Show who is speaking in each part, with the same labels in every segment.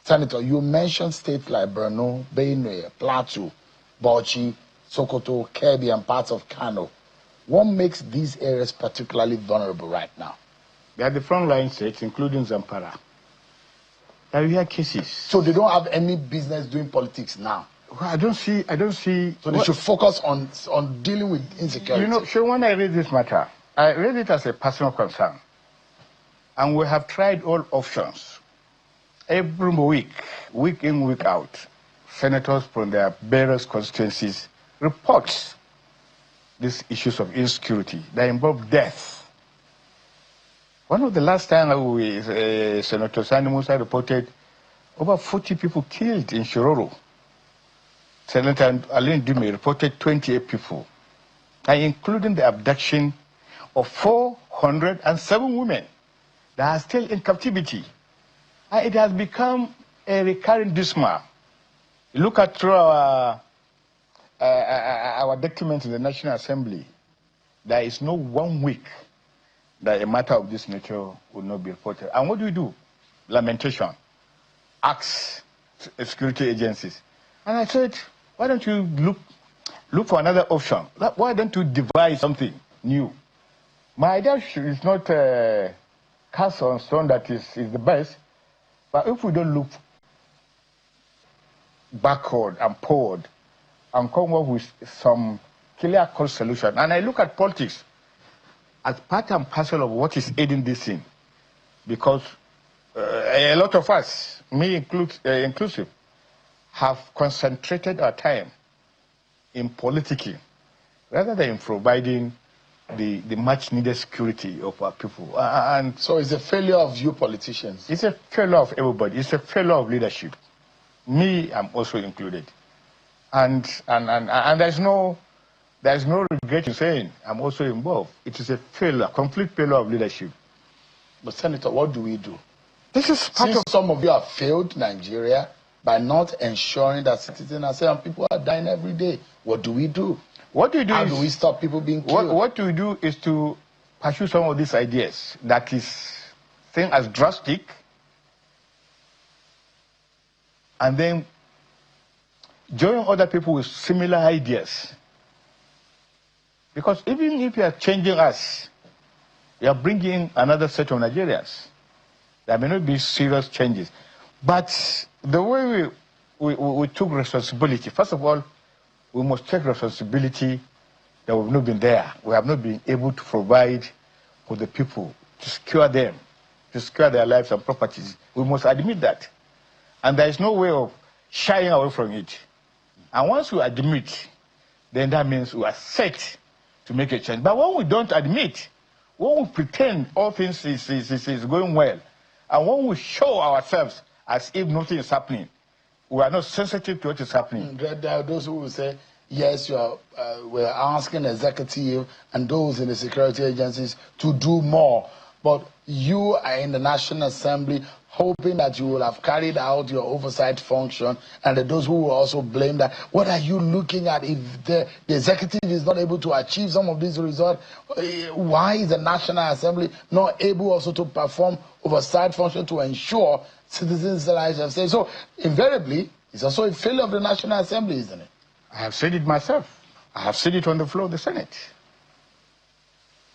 Speaker 1: Senator, you mentioned states like Borno, Benue, Plateau, Bauchi, Sokoto, Kebbi, and parts of Kano. What makes these areas particularly vulnerable right now?
Speaker 2: They are the frontline states, including Zamfara. We have cases.
Speaker 1: So they don't have any business doing politics now?
Speaker 2: Well, I don't see.
Speaker 1: So they should focus on dealing with insecurity.
Speaker 2: You know, so when I read this matter, I read it as a personal concern. And we have tried all options. Every week, week in, week out, senators from their various constituencies report these issues of insecurity that involve death. One of the last time Senator Sani Musa reported over 40 people killed in Shiroro. Senator Alain Dume reported 28 people, including the abduction of 407 women that are still in captivity. And it has become a recurring dismal. You look at through our documents in the National Assembly, there is no 1 week that a matter of this nature will not be reported. And what do? Lamentation. Ask security agencies. And I said, why don't you look for another option? Why don't you devise something new? My idea is not cast on stone that is the best, but if we don't look backward and forward and come up with some clear-cut solution, and I look at politics as part and parcel of what is aiding this thing, because a lot of us, me inclusive, have concentrated our time in politicking rather than in providing the much needed security of our people. And
Speaker 1: so it's a failure of you politicians.
Speaker 2: It's a failure of everybody. It's a failure of leadership. Me, I'm also included. And there's no regret in saying I'm also involved. It is a failure, complete failure of leadership.
Speaker 1: But Senator, what do we do?
Speaker 2: This is part
Speaker 1: Since
Speaker 2: of
Speaker 1: some of you have failed Nigeria by not ensuring that citizens are safe and people are dying every day. What do we do?
Speaker 2: What do we do?
Speaker 1: How do we stop people being killed?
Speaker 2: What we do is to pursue some of these ideas that is seen as drastic, and then join other people with similar ideas. Because even if you are changing us, you are bringing another set of Nigerians. There may not be serious changes. But the way we took responsibility, first of all, we must take responsibility that we've not been there. We have not been able to provide for the people, to secure them, to secure their lives and properties. We must admit that. And there is no way of shying away from it. And once we admit, then that means we are set to make a change. But when we don't admit, when we pretend all things is going well, and when we show ourselves as if nothing is happening, we are not sensitive to what is happening.
Speaker 1: There are those who will say, yes, we're asking executive and those in the security agencies to do more. But you are in the National Assembly hoping that you will have carried out your oversight function, and those who will also blame that. What are you looking at if the executive is not able to achieve some of these results? Why is the National Assembly not able also to perform oversight function to ensure citizens' lives are safe? So invariably, it's also a failure of the National Assembly, isn't it?
Speaker 2: I have said it myself. I have said it on the floor of the Senate.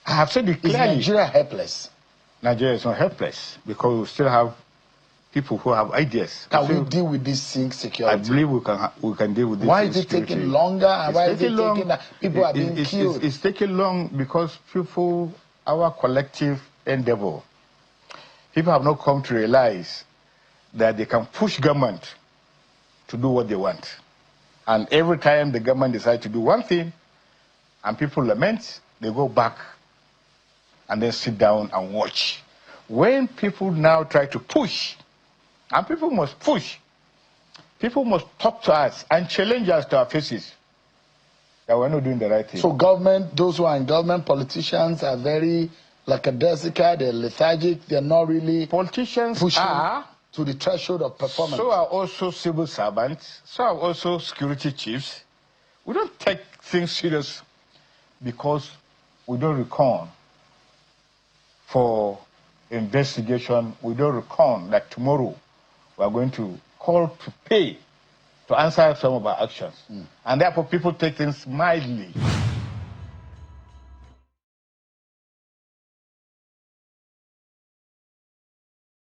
Speaker 2: I have said it clearly.
Speaker 1: Is Nigeria helpless?
Speaker 2: Nigeria is not helpless because we still have people who have ideas.
Speaker 1: Can we deal with this insecurity?
Speaker 2: I believe we can deal with this.
Speaker 1: Why is it taking longer? And why is it taking that people are being killed?
Speaker 2: It's taking long because people, our collective endeavor, people have not come to realize that they can push government to do what they want. And every time the government decides to do one thing and people lament, they go back and then sit down and watch. When people now try to push, and people must push, people must talk to us and challenge us to our faces that we're not doing the right thing.
Speaker 1: So government, those who are in government, politicians are very lackadaisical, they're lethargic, they're not really
Speaker 2: politicians
Speaker 1: pushing
Speaker 2: are
Speaker 1: to the threshold of performance.
Speaker 2: So are also civil servants, so are also security chiefs. We don't take things serious because we don't recon for investigation. We don't recon that tomorrow we are going to call to pay to answer some of our actions. And therefore, people take things mildly.